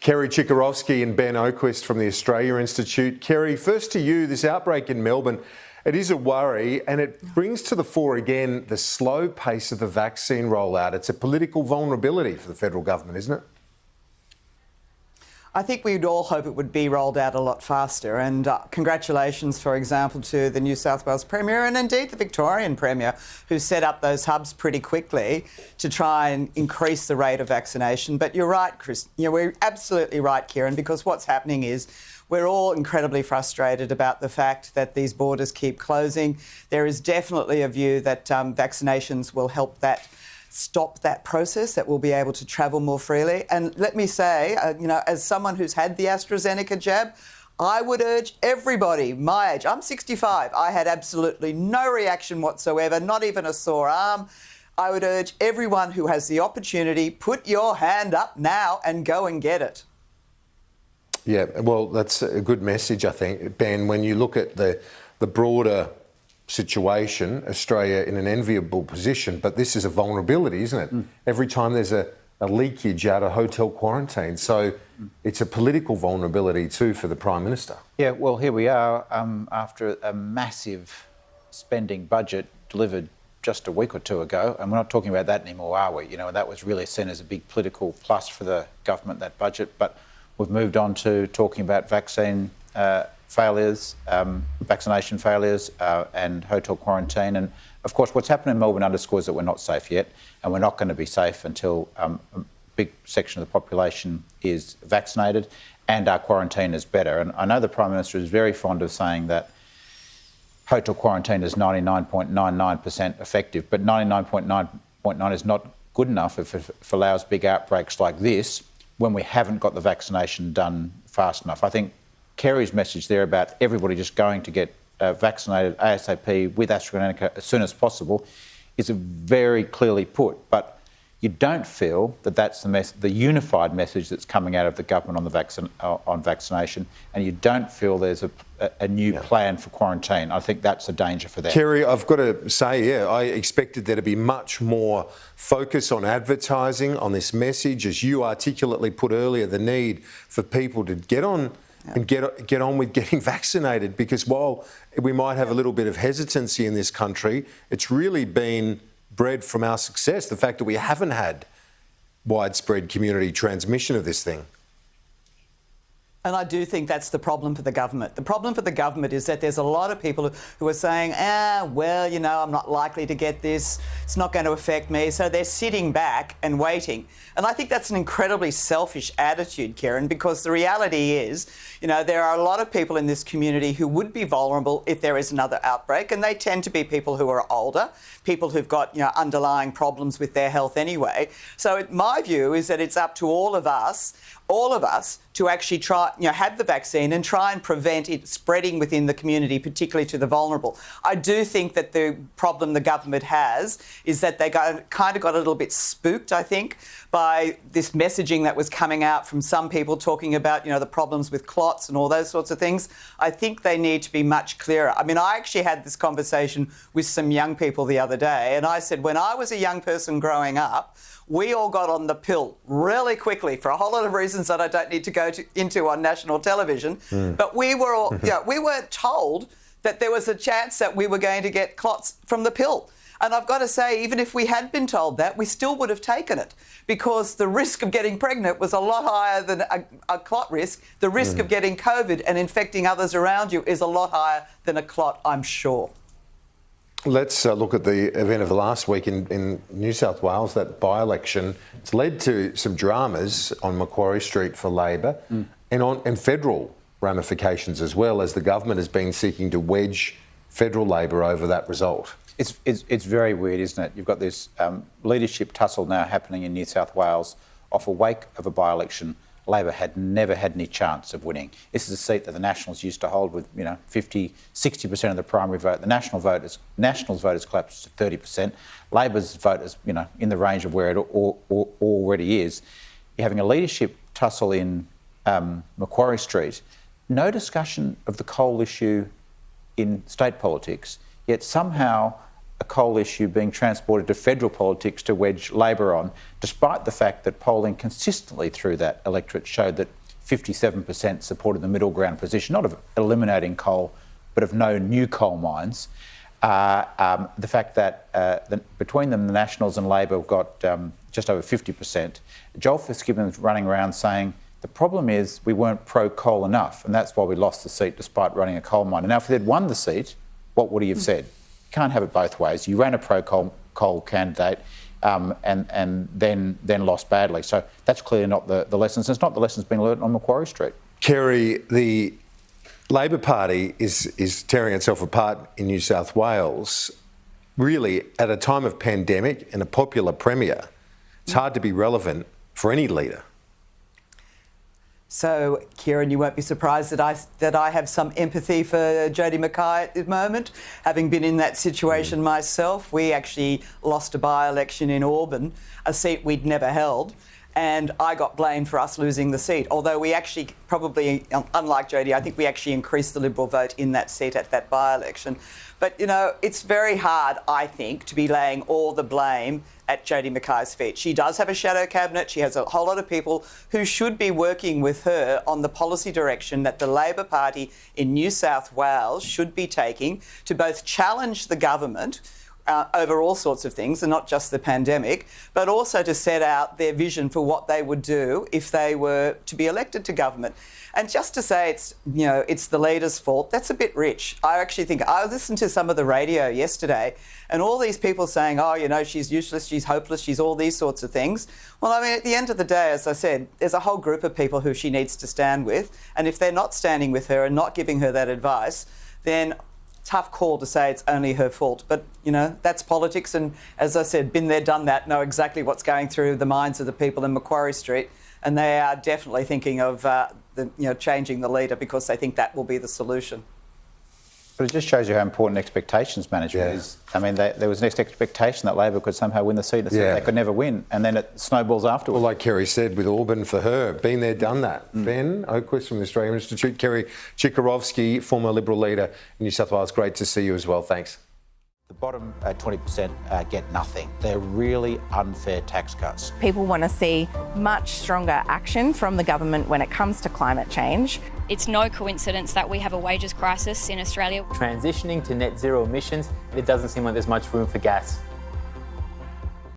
Kerry Chikarovsky and Ben Oquist from the Australia Institute. Kerry, first to you, this outbreak in Melbourne, it is a worry and it brings to the fore again the slow pace of the vaccine rollout. It's a political vulnerability for the federal government, isn't it? I think we'd all hope it would be rolled out a lot faster, and congratulations, for example, to the New South Wales Premier and indeed the Victorian Premier, who set up those hubs pretty quickly to try and increase the rate of vaccination. But you're right, Chris. We're absolutely right, Kieran, because what's happening is we're all incredibly frustrated about the fact that these borders keep closing. There is definitely a view that vaccinations will help that stop that process, that we'll be able to travel more freely. And let me say, as someone who's had the AstraZeneca jab, I would urge everybody my age, I'm 65, I had absolutely no reaction whatsoever, not even a sore arm. I would urge everyone who has the opportunity, put your hand up now and go and get it. Yeah, well, that's a good message, I think, Ben. When you look at the broader situation, Australia in an enviable position, but this is a vulnerability, isn't it? Every time there's a leakage out of hotel quarantine. So it's a political vulnerability too for the Prime Minister. Yeah, well, here we are after a massive spending budget delivered just a week or two ago, and we're not talking about that anymore, are we? That was really seen as a big political plus for the government, that budget, but we've moved on to talking about vaccine failures, vaccination failures and hotel quarantine. And of course, what's happened in Melbourne underscores that we're not safe yet, and we're not going to be safe until a big section of the population is vaccinated and our quarantine is better. And I know the Prime Minister is very fond of saying that hotel quarantine is 99.99% effective, but 99.9% is not good enough if it allows big outbreaks like this when we haven't got the vaccination done fast enough. I think Kerry's message there about everybody just going to get vaccinated ASAP with AstraZeneca as soon as possible is very clearly put. But you don't feel that that's the unified message that's coming out of the government on vaccination, and you don't feel there's a new plan for quarantine. I think that's a danger for them. Kerry, I've got to say, I expected there to be much more focus on advertising, on this message, as you articulately put earlier, the need for people to get on and get on with getting vaccinated, because while we might have a little bit of hesitancy in this country, it's really been bred from our success, the fact that we haven't had widespread community transmission of this thing. And I do think that's the problem for the government. The problem for the government is that there's a lot of people who are saying, I'm not likely to get this, it's not going to affect me. So they're sitting back and waiting. And I think that's an incredibly selfish attitude, Kieran, because the reality is, there are a lot of people in this community who would be vulnerable if there is another outbreak, and they tend to be people who are older, people who've got, underlying problems with their health anyway. So my view is that it's up to all of us to actually try, have the vaccine and try and prevent it spreading within the community, particularly to the vulnerable. I do think that the problem the government has is that they kind of got a little bit spooked, I think, by this messaging that was coming out from some people talking about, the problems with clots and all those sorts of things. I think they need to be much clearer. I mean, I actually had this conversation with some young people the other day, and I said, when I was a young person growing up, we all got on the pill really quickly for a whole lot of reasons that I don't need to go into on national television. But we were all, we weren't told that there was a chance that we were going to get clots from the pill. And I've got to say, even if we had been told that, we still would have taken it, because the risk of getting pregnant was a lot higher than a clot risk. The risk of getting COVID and infecting others around you is a lot higher than a clot, I'm sure. Let's look at the event of the last week in New South Wales, that by-election. It's led to some dramas on Macquarie Street for Labor and federal ramifications as well, as the government has been seeking to wedge federal Labor over that result. It's very weird, isn't it? You've got this leadership tussle now happening in New South Wales off a wake of a by-election Labor had never had any chance of winning. This is a seat that the Nationals used to hold with 50, 60% of the primary vote. The Nationals vote has collapsed to 30%. Labor's vote is in the range of where it already is. You're having a leadership tussle in Macquarie Street. No discussion of the coal issue in state politics, yet somehow a coal issue being transported to federal politics to wedge Labor on, despite the fact that polling consistently through that electorate showed that 57% supported the middle ground position, not of eliminating coal, but of no new coal mines. The fact that between them, the Nationals and Labor have got just over 50%. Joel Fitzgibbon's running around saying the problem is we weren't pro-coal enough, and that's why we lost the seat despite running a coal mine. And now, if they'd won the seat, what would he have said? You can't have it both ways. You ran a pro-coal candidate and then lost badly. So that's clearly not the lessons. It's not the lessons being learnt on Macquarie Street. Kerry, the Labor Party is tearing itself apart in New South Wales. Really, at a time of pandemic and a popular premier, it's hard to be relevant for any leader. So, Kieran, you won't be surprised that I have some empathy for Jodie Mackay at the moment, having been in that situation myself. We actually lost a by-election in Auburn, a seat we'd never held, and I got blamed for us losing the seat. Although we actually probably, unlike Jodie, I think we actually increased the Liberal vote in that seat at that by-election. But, you know, it's very hard, I think, to be laying all the blame at Jodie Mackay's feet. She does have a shadow cabinet. She has a whole lot of people who should be working with her on the policy direction that the Labor Party in New South Wales should be taking to both challenge the government over all sorts of things, and not just the pandemic, but also to set out their vision for what they would do if they were to be elected to government. And just to say it's the leader's fault, that's a bit rich. I actually think, I listened to some of the radio yesterday and all these people saying, oh, you know, she's useless, she's hopeless, she's all these sorts of things. Well, I mean, at the end of the day, as I said, there's a whole group of people who she needs to stand with. And if they're not standing with her and not giving her that advice, then tough call to say it's only her fault. But, you know, that's politics. And as I said, been there, done that, know exactly what's going through the minds of the people in Macquarie Street. And they are definitely thinking of changing the leader because they think that will be the solution. But it just shows you how important expectations management is. I mean, there was an expectation that Labor could somehow win the seat. They could never win, and then it snowballs afterwards. Well, like Kerry said, with Auburn for her, been there, done that. Ben Oquist from the Australian Institute, Kerry Chikarovsky, former Liberal leader in New South Wales, great to see you as well. Thanks. The bottom 20% get nothing. They're really unfair tax cuts. People want to see much stronger action from the government when it comes to climate change. It's no coincidence that we have a wages crisis in Australia. Transitioning to net zero emissions, it doesn't seem like there's much room for gas.